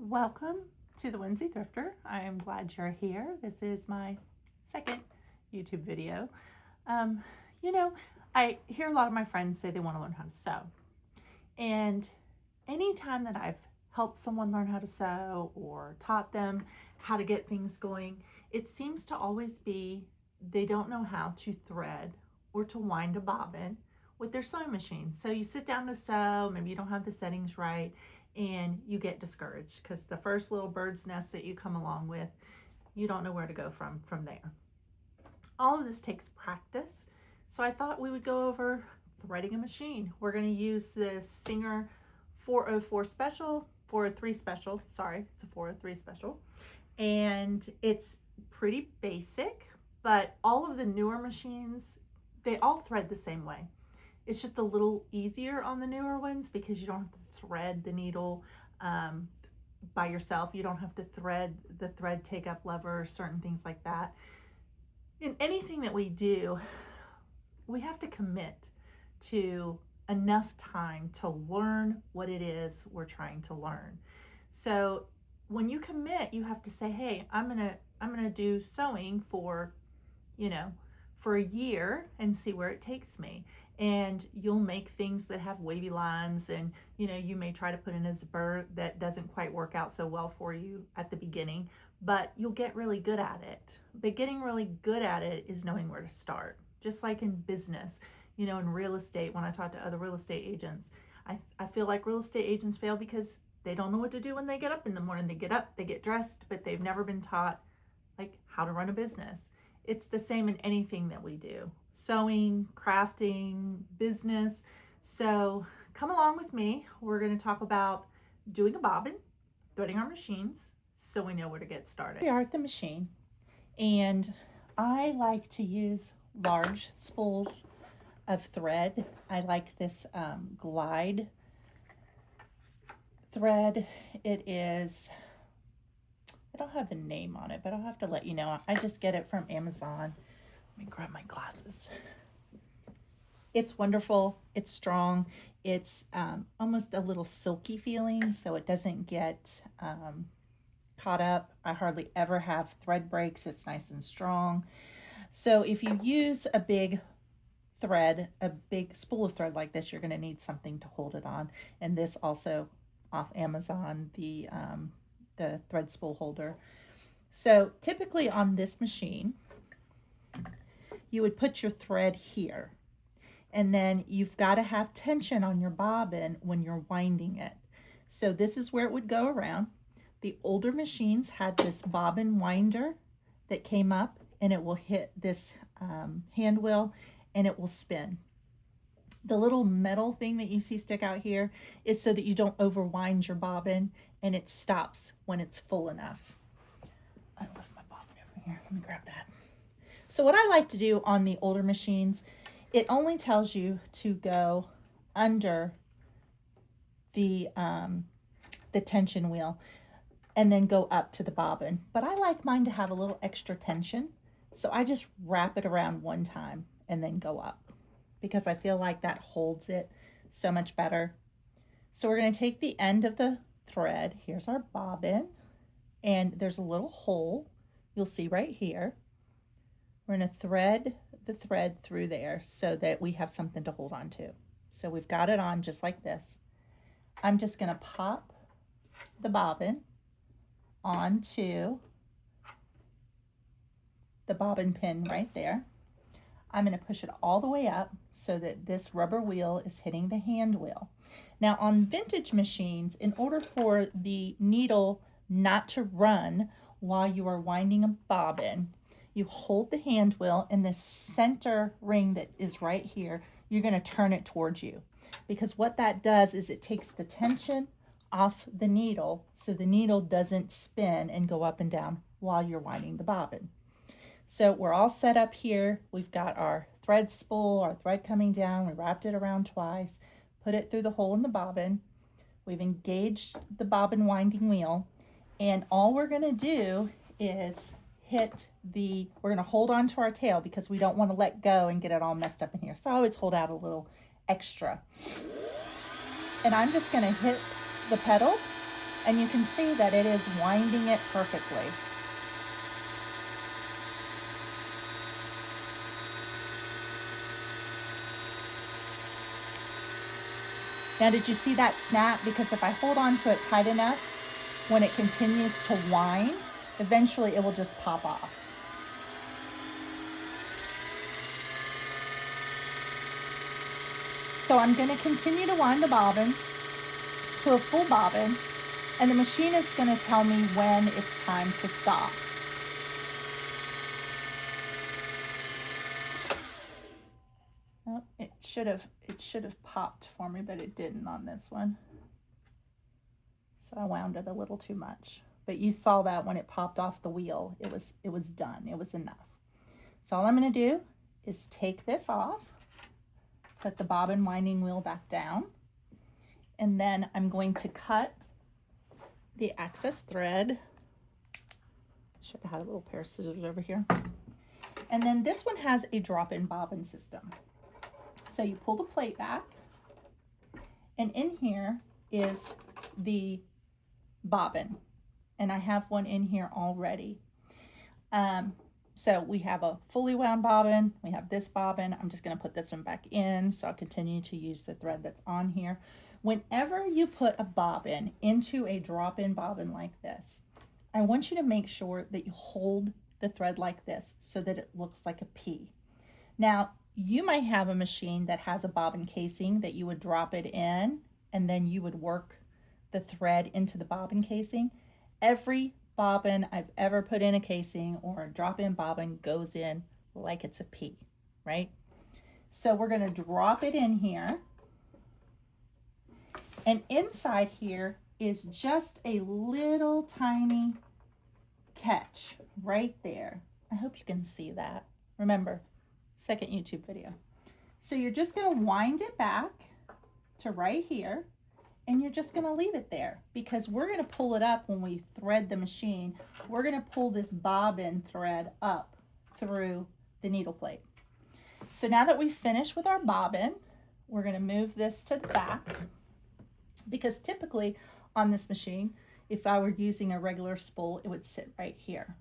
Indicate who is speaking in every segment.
Speaker 1: Welcome to the Whimsy Thrifter. I am glad you're here. This is my second YouTube video. Um, I hear a lot of my friends say they want to learn how to sew. And anytime that I've helped someone learn how to sew or taught them how to get things going, it seems to always be they don't know how to thread or to wind a bobbin with their sewing machine. So you sit down to sew, maybe you don't have the settings right, and you get discouraged because the first little bird's nest that you come along with, you don't know where to go from there. All of this takes practice. So I thought we would go over threading a machine. We're going to use this Singer 404 special, 403 special, sorry, it's a 403 special. And it's pretty basic, but all of the newer machines, they all thread the same way. It's just a little easier on the newer ones because you don't have to thread the needle by yourself. You don't have to thread the thread take up lever, certain things like that. In anything that we do, we have to commit to enough time to learn what it is we're trying to learn. So when you commit, you have to say, hey, I'm gonna do sewing for a year and see where it takes me. And you'll make things that have wavy lines, and you may try to put in a zipper that doesn't quite work out so well for you at the beginning, but you'll get really good at it. But getting really good at it is knowing where to start. Just like in business, in real estate, when I talk to other real estate agents, I feel like real estate agents fail because they don't know what to do when they get up in the morning. They get up, they get dressed, but they've never been taught like how to run a business. It's the same in anything that we do. Sewing, crafting, business. So come along with me. We're going to talk about doing a bobbin, threading our machines, so we know where to get started. We are at the machine, and I like to use large spools of thread. I like this Glide thread. It is, I don't have the name on it, but I'll have to let you know. I just get it from Amazon. Let me grab my glasses. It's wonderful. It's strong. It's almost a little silky feeling, so it doesn't get caught up. I hardly ever have thread breaks. It's nice and strong. So if you use a big thread, a big spool of thread like this, you're going to need something to hold it on. And this also off Amazon, the thread spool holder. So typically on this machine, you would put your thread here, and then you've got to have tension on your bobbin when you're winding it. So this is where it would go around. The older machines had this bobbin winder that came up, and it will hit this hand wheel and it will spin. The little metal thing that you see stick out here is so that you don't overwind your bobbin, and it stops when it's full enough. I left my bobbin over here. Let me grab that. So what I like to do on the older machines, it only tells you to go under the tension wheel and then go up to the bobbin. But I like mine to have a little extra tension, so I just wrap it around one time and then go up, because I feel like that holds it so much better. So we're going to take the end of the thread. Here's our bobbin, and there's a little hole you'll see right here. We're going to thread the thread through there so that we have something to hold on to. So we've got it on just like this. I'm just going to pop the bobbin onto the bobbin pin right there. I'm going to push it all the way up so that this rubber wheel is hitting the hand wheel. Now on vintage machines, in order for the needle not to run while you are winding a bobbin, you hold the hand wheel, and this center ring that is right here, you're going to turn it towards you, because what that does is it takes the tension off the needle so the needle doesn't spin and go up and down while you're winding the bobbin. So we're all set up here. We've got our thread spool, our thread coming down. We wrapped it around twice, put it through the hole in the bobbin. We've engaged the bobbin winding wheel, and all we're going to do is we're going to hold on to our tail because we don't want to let go and get it all messed up in here. So I always hold out a little extra. And I'm just going to hit the pedal And you can see that it is winding it perfectly. Now, did you see that snap? Because if I hold on to it tight enough, when it continues to wind, eventually it will just pop off. So I'm going to continue to wind the bobbin to a full bobbin, and the machine is going to tell me when it's time to stop. Oh, it should have popped for me, but it didn't on this one. So I wound it a little too much. But you saw that when it popped off the wheel, it was done. It was enough. So all I'm going to do is take this off, put the bobbin winding wheel back down, and then I'm going to cut the excess thread. Should have had a little pair of scissors over here. And then this one has a drop-in bobbin system. So you pull the plate back, and in here is the bobbin, and I have one in here already. So we have a fully wound bobbin, we have this bobbin. I'm just going to put this one back in, so I'll continue to use the thread that's on here. Whenever you put a bobbin into a drop-in bobbin like this, I want you to make sure that you hold the thread like this so that it looks like a P. Now, you might have a machine that has a bobbin casing that you would drop it in, and then you would work the thread into the bobbin casing. Every bobbin I've ever put in a casing or a drop-in bobbin goes in like it's a P, right? So we're going to drop it in here, and inside here is just a little tiny catch right there. I hope you can see that. Remember, second YouTube video. So you're just going to wind it back to right here, and you're just going to leave it there, because we're going to pull it up when we thread the machine. We're going to pull this bobbin thread up through the needle plate. So now that we've finished with our bobbin, we're going to move this to the back, because typically on this machine, if I were using a regular spool, it would sit right here.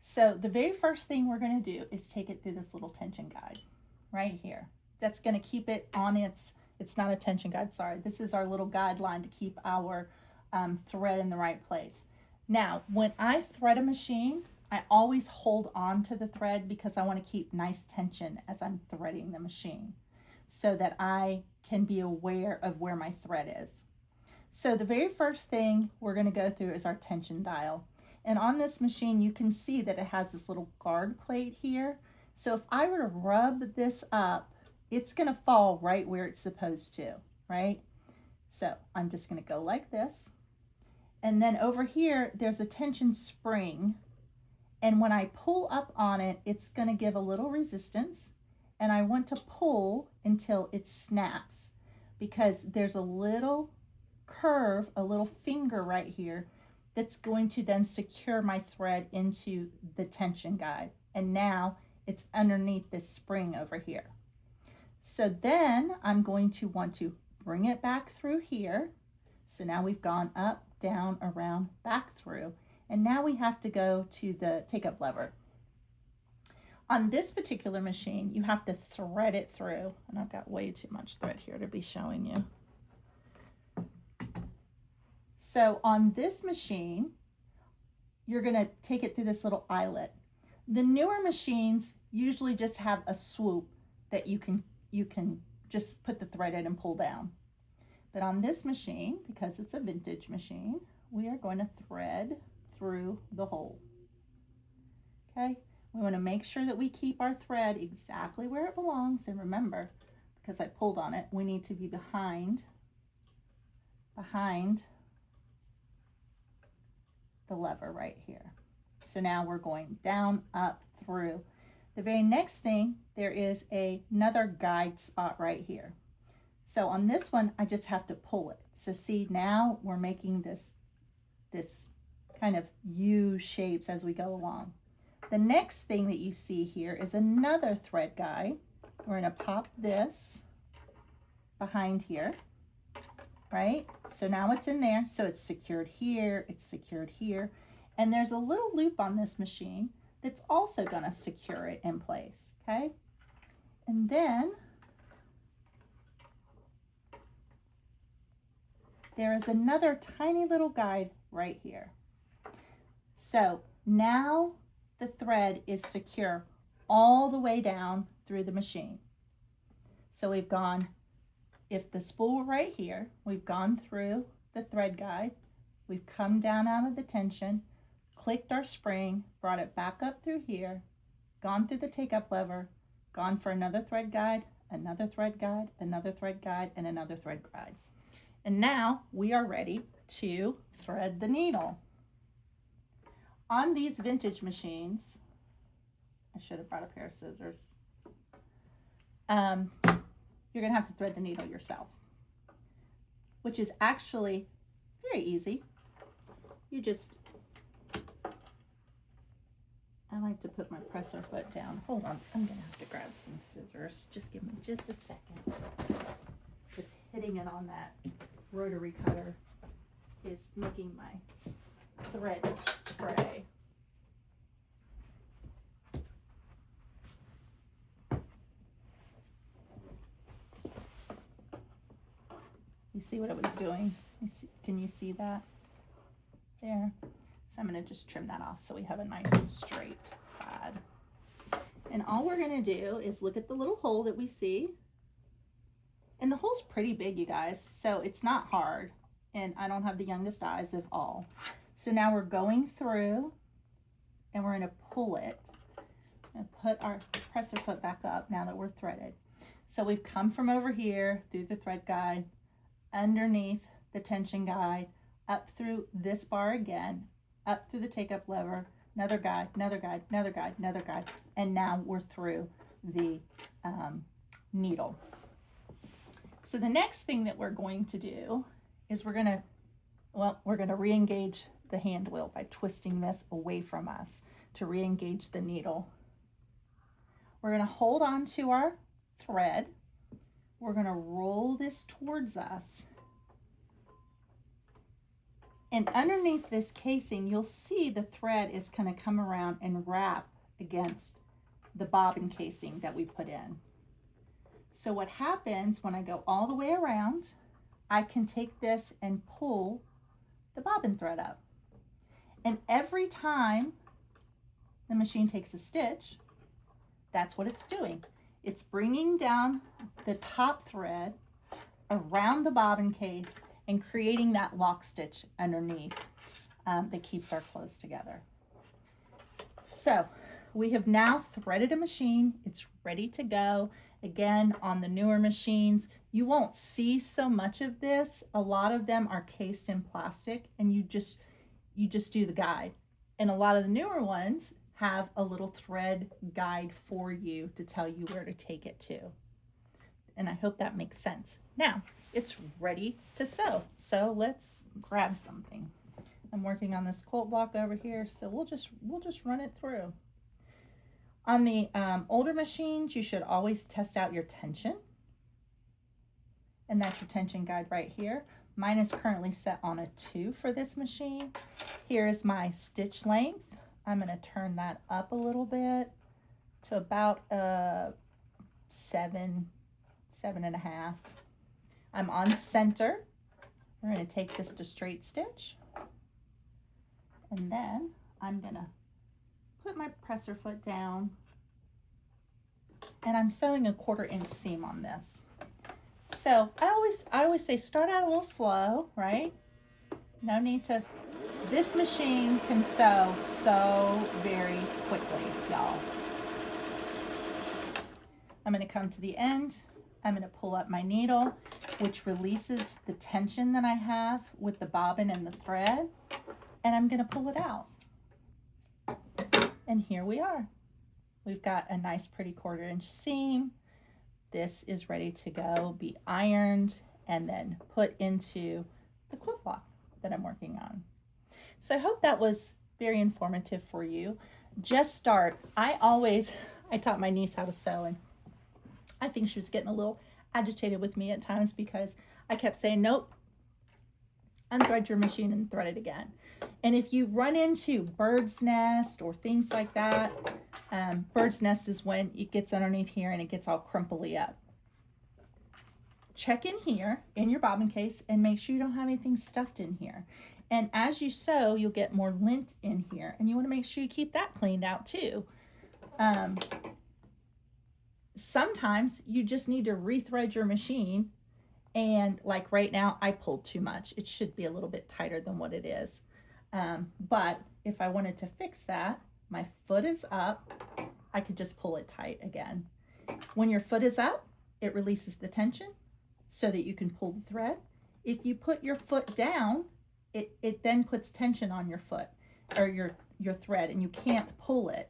Speaker 1: So the very first thing we're going to do is take it through this little tension guide right here. That's going to keep it on it's not a tension guide, sorry. This is our little guideline to keep our thread in the right place. Now, when I thread a machine, I always hold on to the thread because I want to keep nice tension as I'm threading the machine so that I can be aware of where my thread is. So the very first thing we're going to go through is our tension dial. And on this machine, you can see that it has this little guard plate here. So if I were to rub this up, it's going to fall right where it's supposed to, right? So I'm just going to go like this. And then over here, there's a tension spring. And when I pull up on it, it's going to give a little resistance. And I want to pull until it snaps, because there's a little curve, a little finger right here that's going to then secure my thread into the tension guide. And now it's underneath this spring over here. So then I'm going to want to bring it back through here. So now we've gone up, down, around, back through. And now we have to go to the take-up lever. On this particular machine, you have to thread it through. And I've got way too much thread here to be showing you. So on this machine, you're going to take it through this little eyelet. The newer machines usually just have a swoop that you can just put the thread in and pull down. But on this machine, because it's a vintage machine, we are going to thread through the hole. Okay, we want to make sure that we keep our thread exactly where it belongs. And remember, because I pulled on it, we need to be behind the lever right here. So now we're going down, up, through. The very next thing, there is another guide spot right here. So on this one, I just have to pull it. So see, now we're making this kind of U shapes as we go along. The next thing that you see here is another thread guide. We're going to pop this behind here, right? So now it's in there. So it's secured here, it's secured here. And there's a little loop on this machine that's also gonna secure it in place, okay? And then there is another tiny little guide right here. So now the thread is secure all the way down through the machine. So we've gone, if the spool were right here, we've gone through the thread guide, we've come down out of the tension, clicked our spring, brought it back up through here, gone through the take-up lever, gone for another thread guide, another thread guide, another thread guide, and another thread guide. And now we are ready to thread the needle. On these vintage machines, I should have brought a pair of scissors. You're gonna have to thread the needle yourself, which is actually very easy. You just, I like to put my presser foot down. Hold on, I'm gonna have to grab some scissors. Just give me just a second. Just hitting it on that rotary cutter is making my thread spray. You see what it was doing? Can you see that? There. So I'm going to just trim that off so we have a nice straight side. And all we're going to do is look at the little hole that we see. And the hole's pretty big, you guys, so it's not hard. And I don't have the youngest eyes of all. So now we're going through and we're going to pull it and put our presser foot back up now that we're threaded. So we've come from over here through the thread guide, underneath the tension guide, up through this bar again, up through the take-up lever, another guide, another guide, another guide, another guide, and now we're through the needle. So the next thing that we're going to do is we're gonna re-engage the hand wheel by twisting this away from us to re-engage the needle. We're gonna hold on to our thread. We're going to roll this towards us. And underneath this casing, you'll see the thread is going to come around and wrap against the bobbin casing that we put in. So what happens when I go all the way around, I can take this and pull the bobbin thread up. And every time the machine takes a stitch, that's what it's doing. It's bringing down the top thread around the bobbin case and creating that lock stitch underneath that keeps our clothes together. So we have now threaded a machine. It's ready to go. Again, on the newer machines, you won't see so much of this. A lot of them are cased in plastic and you just do the guide. And a lot of the newer ones have a little thread guide for you to tell you where to take it to. And I hope that makes sense. Now, it's ready to sew. So let's grab something. I'm working on this quilt block over here, so we'll just run it through. On the older machines, you should always test out your tension. And that's your tension guide right here. Mine is currently set on a 2 for this machine. Here is my stitch length. I'm going to turn that up a little bit to about 7.5. I'm on center. We're going to take this to straight stitch. And then I'm going to put my presser foot down. And I'm sewing a 1/4 inch seam on this. So I always say start out a little slow, right? No need to. This machine can sew so very quickly, y'all. I'm going to come to the end. I'm going to pull up my needle, which releases the tension that I have with the bobbin and the thread, and I'm going to pull it out. And here we are. We've got a nice pretty 1/4 inch seam. This is ready to go, be ironed, and then put into the quilt block that I'm working on. So I hope that was very informative for you. Just start. I taught my niece how to sew, and I think she was getting a little agitated with me at times because I kept saying, nope, unthread your machine and thread it again. And if you run into bird's nest or things like that, bird's nest is when it gets underneath here and it gets all crumply up. Check in here in your bobbin case and make sure you don't have anything stuffed in here. And as you sew, you'll get more lint in here, and you want to make sure you keep that cleaned out too. Sometimes you just need to rethread your machine, and like right now I pulled too much. It should be a little bit tighter than what it is. But if I wanted to fix that, my foot is up, I could just pull it tight again. When your foot is up, it releases the tension so that you can pull the thread. If you put your foot down, it then puts tension on your foot or your thread, and you can't pull it.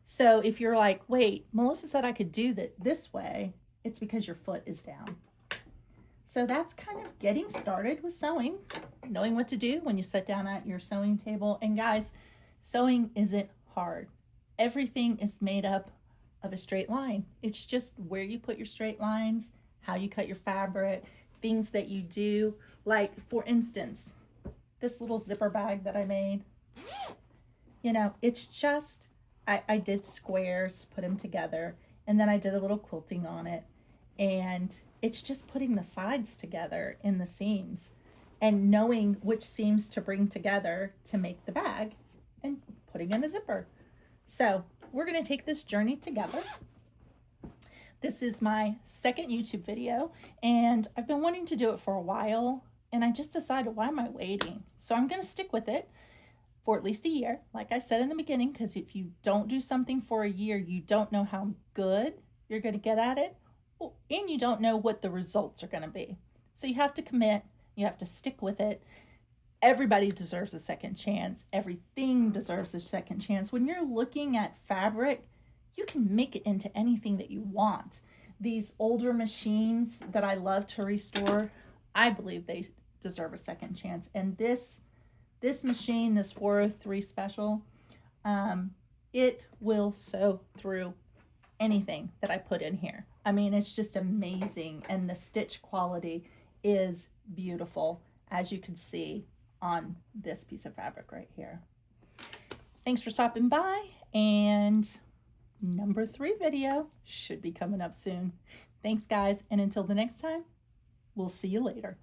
Speaker 1: So if you're like, wait, Melissa said I could do that this way, it's because your foot is down. So that's kind of getting started with sewing, knowing what to do when you sit down at your sewing table. And guys, sewing isn't hard. Everything is made up of a straight line. It's just where you put your straight lines, how you cut your fabric, things that you do. Like, for instance, this little zipper bag that I made, you know, it's just, I did squares, put them together, and then I did a little quilting on it. And it's just putting the sides together in the seams and knowing which seams to bring together to make the bag and putting in a zipper. So we're going to take this journey together. This is my second YouTube video, and I've been wanting to do it for a while, and I just decided, why am I waiting? So I'm going to stick with it for at least a year, like I said in the beginning, because if you don't do something for a year, you don't know how good you're going to get at it, and you don't know what the results are going to be. So you have to commit, you have to stick with it. Everybody deserves a second chance. Everything deserves a second chance. When you're looking at fabric, you can make it into anything that you want. These older machines that I love to restore, I believe they deserve a second chance. And this machine, this 403 special, it will sew through anything that I put in here. I mean, it's just amazing, and the stitch quality is beautiful, as you can see on this piece of fabric right here. Thanks for stopping by, and number 3 video should be coming up soon. Thanks, guys, and until the next time, we'll see you later.